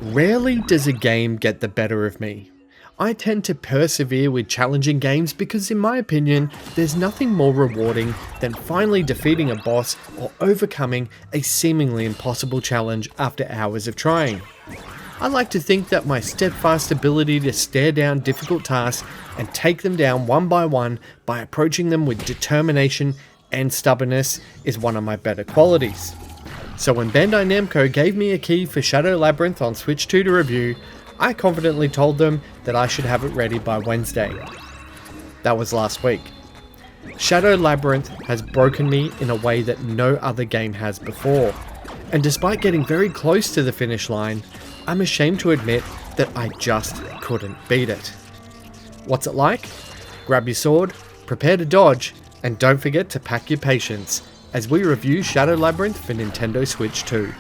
Rarely does a game get the better of me. I tend to persevere with challenging games because in my opinion, there's nothing more rewarding than finally defeating a boss or overcoming a seemingly impossible challenge after hours of trying. I like to think that my steadfast ability to stare down difficult tasks and take them down one by approaching them with determination and stubbornness is one of my better qualities. So when Bandai Namco gave me a key for Shadow Labyrinth on Switch 2 to review, I confidently told them that I should have it ready by Wednesday. That was last week. Shadow Labyrinth has broken me in a way that no other game has before, and despite getting very close to the finish line, I'm ashamed to admit that I just couldn't beat it. What's it like? Grab your sword, prepare to dodge, and don't forget to pack your patience as we review Shadow Labyrinth for Nintendo Switch 2.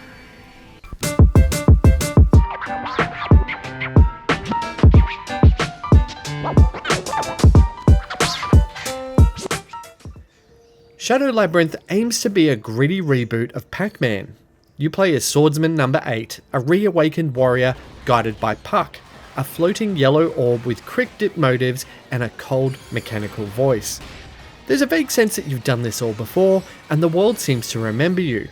Shadow Labyrinth aims to be a gritty reboot of Pac-Man. You play as Swordsman number 8, a reawakened warrior guided by Puck, a floating yellow orb with cryptic motives and a cold mechanical voice. There's a vague sense that you've done this all before, and the world seems to remember you.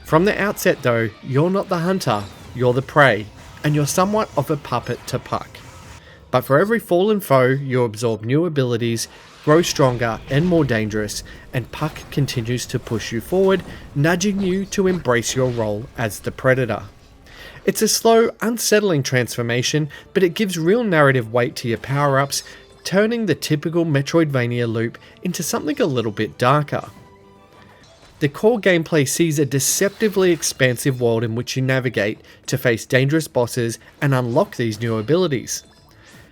From the outset though, you're not the hunter, you're the prey, and you're somewhat of a puppet to Puck. But for every fallen foe, you absorb new abilities, grow stronger and more dangerous, and Puck continues to push you forward, nudging you to embrace your role as the predator. It's a slow, unsettling transformation, but it gives real narrative weight to your power-ups, turning the typical Metroidvania loop into something a little bit darker. The core gameplay sees a deceptively expansive world in which you navigate to face dangerous bosses and unlock these new abilities.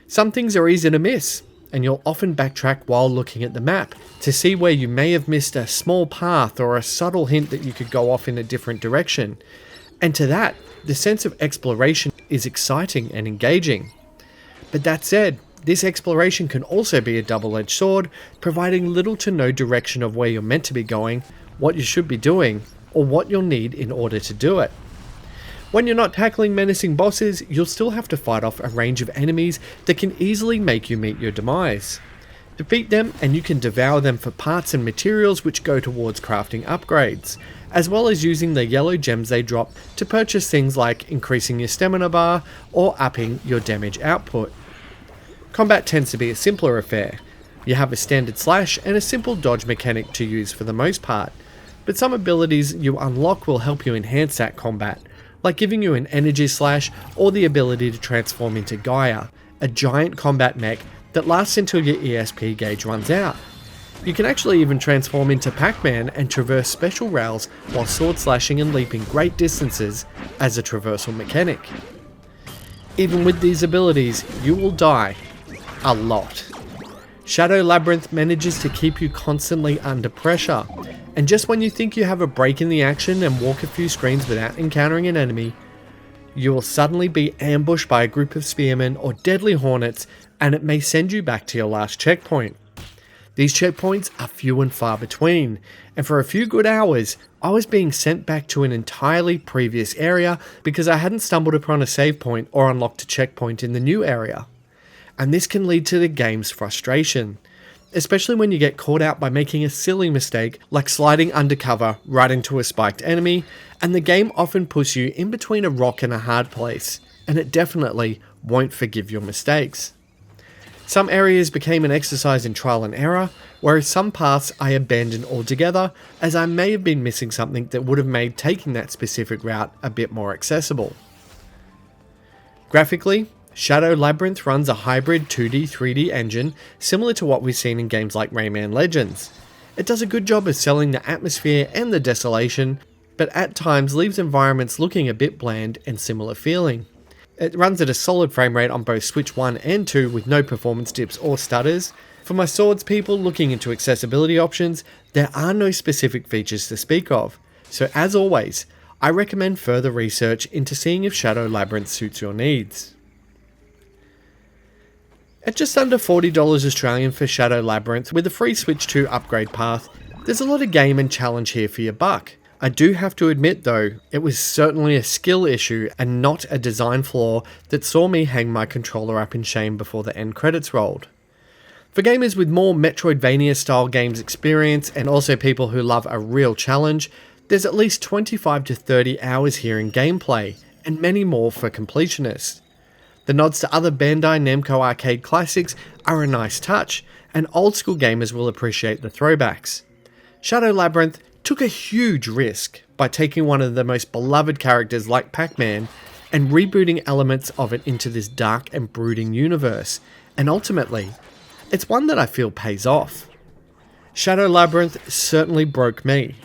Some things are easy to miss, and you'll often backtrack while looking at the map to see where you may have missed a small path or a subtle hint that you could go off in a different direction. And to that, the sense of exploration is exciting and engaging. But that said, this exploration can also be a double-edged sword, providing little to no direction of where you're meant to be going, what you should be doing, or what you'll need in order to do it. When you're not tackling menacing bosses, you'll still have to fight off a range of enemies that can easily make you meet your demise. Defeat them and you can devour them for parts and materials which go towards crafting upgrades, as well as using the yellow gems they drop to purchase things like increasing your stamina bar or upping your damage output. Combat tends to be a simpler affair. You have a standard slash and a simple dodge mechanic to use for the most part, but some abilities you unlock will help you enhance that combat, like giving you an energy slash or the ability to transform into Gaia, a giant combat mech that lasts until your ESP gauge runs out. You can actually even transform into Pac-Man and traverse special rails while sword slashing and leaping great distances as a traversal mechanic. Even with these abilities, you will die. A lot. Shadow Labyrinth manages to keep you constantly under pressure, and just when you think you have a break in the action and walk a few screens without encountering an enemy, you will suddenly be ambushed by a group of spearmen or deadly hornets, and it may send you back to your last checkpoint. These checkpoints are few and far between, and for a few good hours, I was being sent back to an entirely previous area because I hadn't stumbled upon a save point or unlocked a checkpoint in the new area. And this can lead to the game's frustration, especially when you get caught out by making a silly mistake like sliding undercover right into a spiked enemy, and the game often puts you in between a rock and a hard place, and it definitely won't forgive your mistakes. Some areas became an exercise in trial and error, whereas some paths I abandoned altogether as I may have been missing something that would have made taking that specific route a bit more accessible. Graphically, Shadow Labyrinth runs a hybrid 2D 3D engine similar to what we've seen in games like Rayman Legends. It does a good job of selling the atmosphere and the desolation, but at times leaves environments looking a bit bland and similar feeling. It runs at a solid frame rate on both Switch 1 and 2 with no performance dips or stutters. For my swords people looking into accessibility options, there are no specific features to speak of, so as always, I recommend further research into seeing if Shadow Labyrinth suits your needs. At just under $40 Australian for Shadow Labyrinth with a free Switch 2 upgrade path, there's a lot of game and challenge here for your buck. I do have to admit though, it was certainly a skill issue and not a design flaw that saw me hang my controller up in shame before the end credits rolled. For gamers with more Metroidvania style games experience and also people who love a real challenge, there's at least 25 to 30 hours here in gameplay, and many more for completionists. The nods to other Bandai Namco arcade classics are a nice touch, and old school gamers will appreciate the throwbacks. Shadow Labyrinth took a huge risk by taking one of the most beloved characters like Pac-Man and rebooting elements of it into this dark and brooding universe, and ultimately, it's one that I feel pays off. Shadow Labyrinth certainly broke me,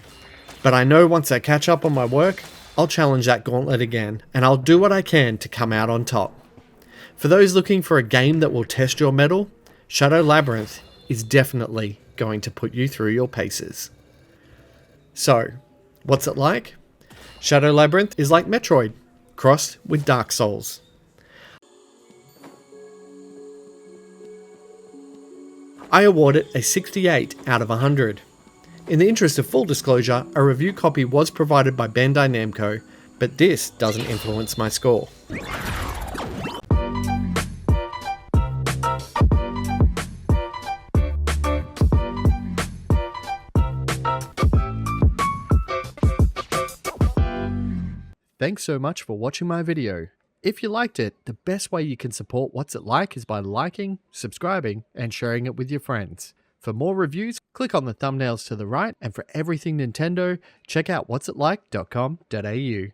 but I know once I catch up on my work, I'll challenge that gauntlet again, and I'll do what I can to come out on top. For those looking for a game that will test your mettle, Shadow Labyrinth is definitely going to put you through your paces. So, what's it like? Shadow Labyrinth is like Metroid, crossed with Dark Souls. I award it a 68 out of 100. In the interest of full disclosure, a review copy was provided by Bandai Namco, but this doesn't influence my score. Thanks so much for watching my video. If you liked it, the best way you can support What's It Like is by liking, subscribing, and sharing it with your friends. For more reviews, click on the thumbnails to the right, and for everything Nintendo, check out whatsitlike.com.au.